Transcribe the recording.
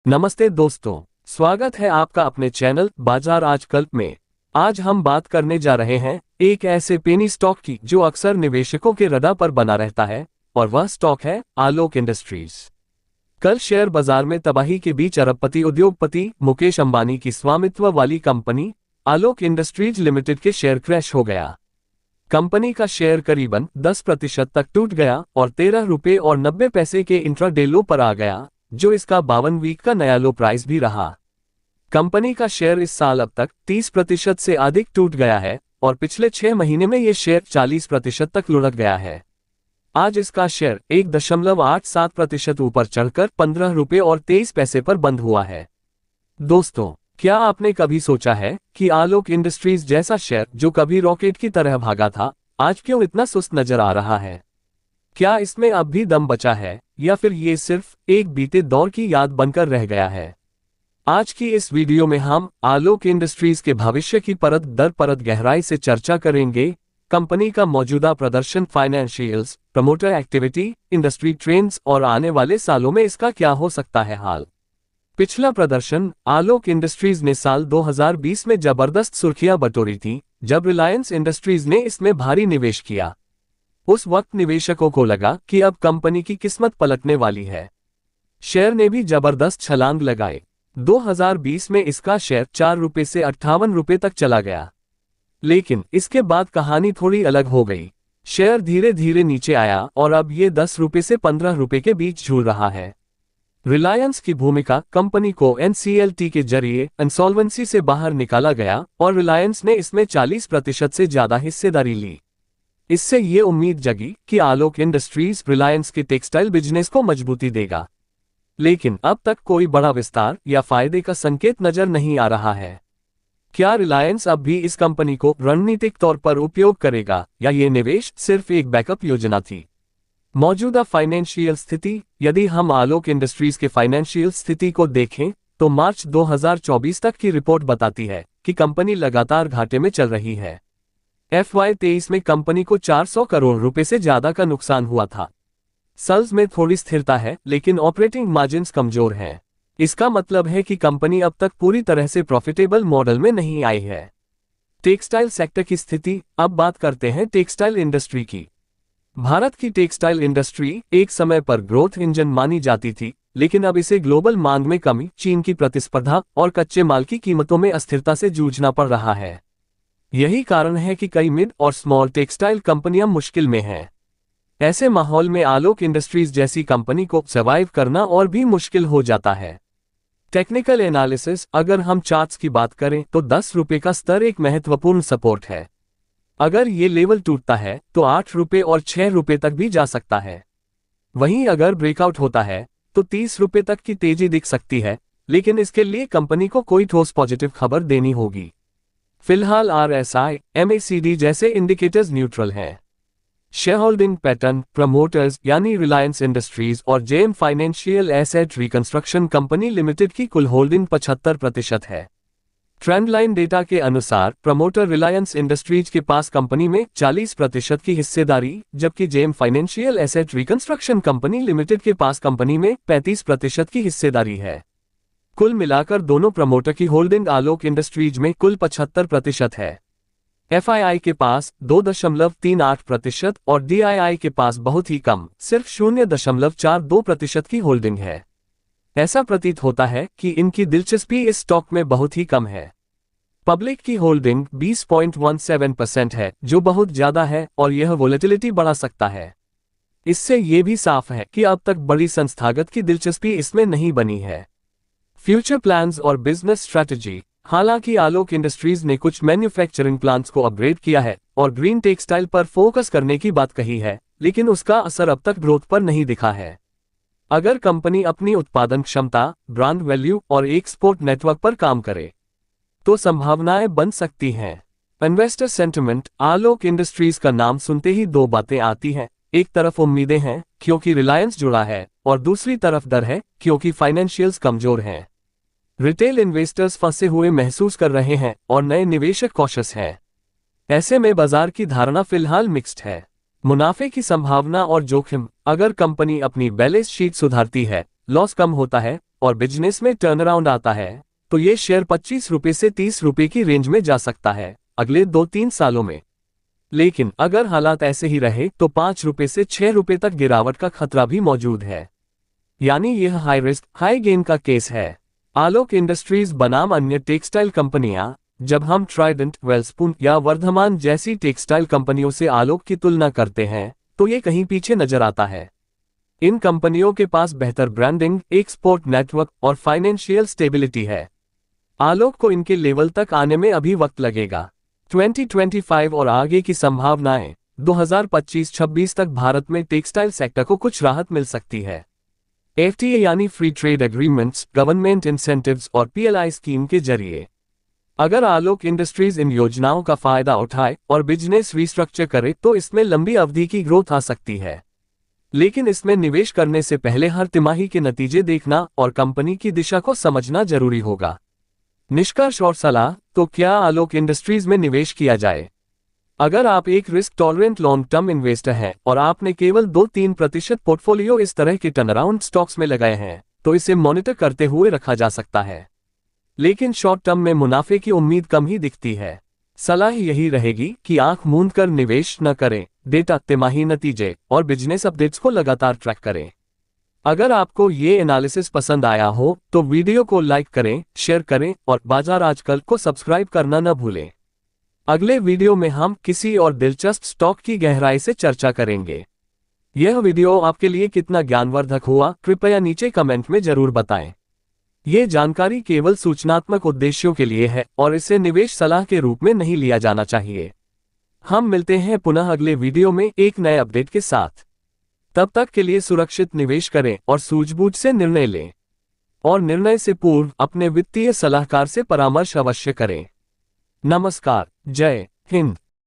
नमस्ते दोस्तों, स्वागत है आपका अपने चैनल बाजार आजकल में। आज हम बात करने जा रहे हैं एक ऐसे पेनी स्टॉक की जो अक्सर निवेशकों के रडार पर बना रहता है और वह स्टॉक है आलोक इंडस्ट्रीज। कल शेयर बाजार में तबाही के बीच अरबपति उद्योगपति मुकेश अंबानी की स्वामित्व वाली कंपनी आलोक इंडस्ट्रीज लिमिटेड के शेयर क्रैश हो गया। कंपनी का शेयर करीबन 10% तक टूट गया और 13 रुपये और 90 पैसे के इंट्राडे लो पर आ गया, जो इसका 52 वीक का नया लो प्राइस भी रहा। कंपनी का शेयर इस साल अब तक 30% से अधिक टूट गया है और पिछले 6 महीने में यह शेयर 40% तक लुढ़क गया है। आज इसका शेयर 1.87% ऊपर चढ़कर 15 रुपये और 23 पैसे पर बंद हुआ है। दोस्तों, क्या आपने कभी सोचा है कि आलोक इंडस्ट्रीज जैसा शेयर जो कभी रॉकेट की तरह भागा था, आज क्यों इतना सुस्त नजर आ रहा है? क्या इसमें अब भी दम बचा है या फिर ये सिर्फ एक बीते दौर की याद बनकर रह गया है? आज की इस वीडियो में हम आलोक इंडस्ट्रीज के भविष्य की परत दर परत गहराई से चर्चा करेंगे। कंपनी का मौजूदा प्रदर्शन, financials, promoter activity, industry trends और आने वाले सालों में इसका क्या हो सकता है हाल। पिछला प्रदर्शन आलोक इंडस्ट्रीज ने साल 2020 में जबरदस्त सुर्खियां बटोरी थी, जब रिलायंस इंडस्ट्रीज ने इसमें भारी निवेश किया। उस वक्त निवेशकों को लगा कि अब कंपनी की किस्मत पलटने वाली है। शेयर ने भी जबरदस्त छलांग लगाए। 2020 में इसका शेयर 4 रुपये से 58 रुपये तक चला गया। लेकिन इसके बाद कहानी थोड़ी अलग हो गई। शेयर धीरे धीरे नीचे आया और अब ये 10 रुपये से 15 रुपये के बीच झूल रहा है। रिलायंस की भूमिका, कंपनी को एनसीएलटी के जरिए इंसॉल्वेंसी से बाहर निकाला गया और रिलायंस ने इसमें 40% से ज्यादा हिस्सेदारी ली। इससे ये उम्मीद जगी कि आलोक इंडस्ट्रीज रिलायंस के टेक्सटाइल बिजनेस को मजबूती देगा। लेकिन अब तक कोई बड़ा विस्तार या फायदे का संकेत नजर नहीं आ रहा है। क्या रिलायंस अब भी इस कंपनी को रणनीतिक तौर पर उपयोग करेगा या ये निवेश सिर्फ एक बैकअप योजना थी? मौजूदा फाइनेंशियल स्थिति, यदि हम आलोक इंडस्ट्रीज के फाइनेंशियल स्थिति को देखें तो मार्च 2024 तक की रिपोर्ट बताती है कि कंपनी लगातार घाटे में चल रही है। FY23 में कंपनी को 400 करोड़ रुपए से ज्यादा का नुकसान हुआ था। सेल्स में थोड़ी स्थिरता है, लेकिन ऑपरेटिंग मार्जिन्स कमजोर हैं। इसका मतलब है कि कंपनी अब तक पूरी तरह से प्रॉफिटेबल मॉडल में नहीं आई है। टेक्सटाइल सेक्टर की स्थिति, अब बात करते हैं टेक्सटाइल इंडस्ट्री की। भारत की टेक्सटाइल इंडस्ट्री एक समय पर ग्रोथ इंजन मानी जाती थी, लेकिन अब इसे ग्लोबल मांग में कमी, चीन की प्रतिस्पर्धा और कच्चे माल की कीमतों में अस्थिरता से जूझना पड़ रहा है। यही कारण है कि कई मिड और स्मॉल टेक्सटाइल कंपनियां मुश्किल में हैं। ऐसे माहौल में आलोक इंडस्ट्रीज जैसी कंपनी को सर्वाइव करना और भी मुश्किल हो जाता है। टेक्निकल एनालिसिस, अगर हम चार्ट्स की बात करें तो 10 रुपये का स्तर एक महत्वपूर्ण सपोर्ट है। अगर ये लेवल टूटता है तो 8 रुपये और 6 रुपये तक भी जा सकता है। वहीं अगर ब्रेकआउट होता है तो 30 रुपये तक की तेजी दिख सकती है, लेकिन इसके लिए कंपनी को कोई ठोस पॉजिटिव खबर देनी होगी। फिलहाल RSI, MACD जैसे इंडिकेटर्स न्यूट्रल हैं। शेयर होल्डिंग पैटर्न, प्रमोटर्स यानी रिलायंस इंडस्ट्रीज और JM financial asset reconstruction company limited की कुल होल्डिंग 75% है। ट्रेंड लाइन डेटा के अनुसार प्रमोटर रिलायंस इंडस्ट्रीज के पास कंपनी में 40% की हिस्सेदारी, जबकि JM financial asset reconstruction company limited के पास कंपनी में 35% की हिस्सेदारी है। कुल मिलाकर दोनों प्रमोटर की होल्डिंग आलोक इंडस्ट्रीज में कुल 75% है। FII के पास 2.38% और DII के पास बहुत ही कम, सिर्फ 0.42% की होल्डिंग है। ऐसा प्रतीत होता है कि इनकी दिलचस्पी इस स्टॉक में बहुत ही कम है। पब्लिक की होल्डिंग 20.17% है, जो बहुत ज्यादा है और यह वोलेटिलिटी बढ़ा सकता है। इससे ये भी साफ है कि अब तक बड़ी संस्थागत की दिलचस्पी इसमें नहीं बनी है। फ्यूचर प्लान्स और बिजनेस स्ट्रैटेजी, हालांकि आलोक इंडस्ट्रीज ने कुछ मैन्युफैक्चरिंग प्लांट्स को अपग्रेड किया है और ग्रीन टेक्सटाइल पर फोकस करने की बात कही है, लेकिन उसका असर अब तक ग्रोथ पर नहीं दिखा है। अगर कंपनी अपनी उत्पादन क्षमता, ब्रांड वैल्यू और एक्सपोर्ट नेटवर्क पर काम करे तो संभावनाएं बन सकती हैं। इन्वेस्टर सेंटिमेंट, आलोक इंडस्ट्रीज का नाम सुनते ही दो बातें आती हैं। एक तरफ उम्मीदें हैं क्योंकि रिलायंस जुड़ा है और दूसरी तरफ डर है क्योंकि फाइनेंशियल्स कमजोर हैं। रिटेल इन्वेस्टर्स फंसे हुए महसूस कर रहे हैं और नए निवेशक कॉशियस हैं। ऐसे में बाजार की धारणा फिलहाल मिक्स्ड है। मुनाफे की संभावना और जोखिम, अगर कंपनी अपनी बैलेंस शीट सुधारती है, लॉस कम होता है और बिजनेस में टर्नअराउंड आता है तो ये शेयर 25 रुपये से 30 रुपये की रेंज में जा सकता है अगले 2-3 सालों में। लेकिन अगर हालात ऐसे ही रहे तो 5 रुपये से 6 रुपये तक गिरावट का खतरा भी मौजूद है। यानी यह हाई रिस्क हाई गेन का केस है। आलोक इंडस्ट्रीज बनाम अन्य टेक्सटाइल कंपनियां। जब हम ट्राइडेंट, वेलस्पून या वर्धमान जैसी टेक्सटाइल कंपनियों से आलोक की तुलना करते हैं तो ये कहीं पीछे नजर आता है। इन कंपनियों के पास बेहतर ब्रांडिंग, एक्सपोर्ट नेटवर्क और फाइनेंशियल स्टेबिलिटी है। आलोक को इनके लेवल तक आने में अभी वक्त लगेगा। 2025 और आगे की संभावनाएं। 2025-26 तक भारत में टेक्सटाइल सेक्टर को कुछ राहत मिल सकती है। FTA यानी free trade agreements, government incentives और PLI स्कीम के जरिए अगर आलोक इंडस्ट्रीज इन योजनाओं का फायदा उठाए और बिजनेस रिस्ट्रक्चर करे तो इसमें लंबी अवधि की ग्रोथ आ सकती है। लेकिन इसमें निवेश करने से पहले हर तिमाही के नतीजे देखना और कंपनी की दिशा को समझना जरूरी होगा। निष्कर्ष और सलाह। तो क्या आलोक इंडस्ट्रीज में निवेश किया जाए? अगर आप एक risk tolerant long term investor हैं और आपने केवल 2-3% पोर्टफोलियो इस तरह के टर्नअराउंड स्टॉक्स में लगाए हैं तो इसे मॉनिटर करते हुए रखा जा सकता है। लेकिन शॉर्ट टर्म में मुनाफे की उम्मीद कम ही दिखती है। सलाह यही रहेगी कि आंख मूंद कर निवेश न करें। डेटा, तिमाही नतीजे और बिजनेस अपडेट्स को लगातार ट्रैक करें। अगर आपको ये एनालिसिस पसंद आया हो तो वीडियो को लाइक करें, शेयर करें और बाजार आजकल को सब्सक्राइब करना न भूलें। अगले वीडियो में हम किसी और दिलचस्प स्टॉक की गहराई से चर्चा करेंगे। यह वीडियो आपके लिए कितना ज्ञानवर्धक हुआ कृपया नीचे कमेंट में जरूर बताएं। ये जानकारी केवल सूचनात्मक उद्देश्यों के लिए है और इसे निवेश सलाह के रूप में नहीं लिया जाना चाहिए। हम मिलते हैं पुनः अगले वीडियो में एक नए अपडेट के साथ। तब तक के लिए सुरक्षित निवेश करें और सूझबूझ से निर्णय लें। और निर्णय से पूर्व अपने वित्तीय सलाहकार से परामर्श अवश्य करें। नमस्कार। जय हिंद।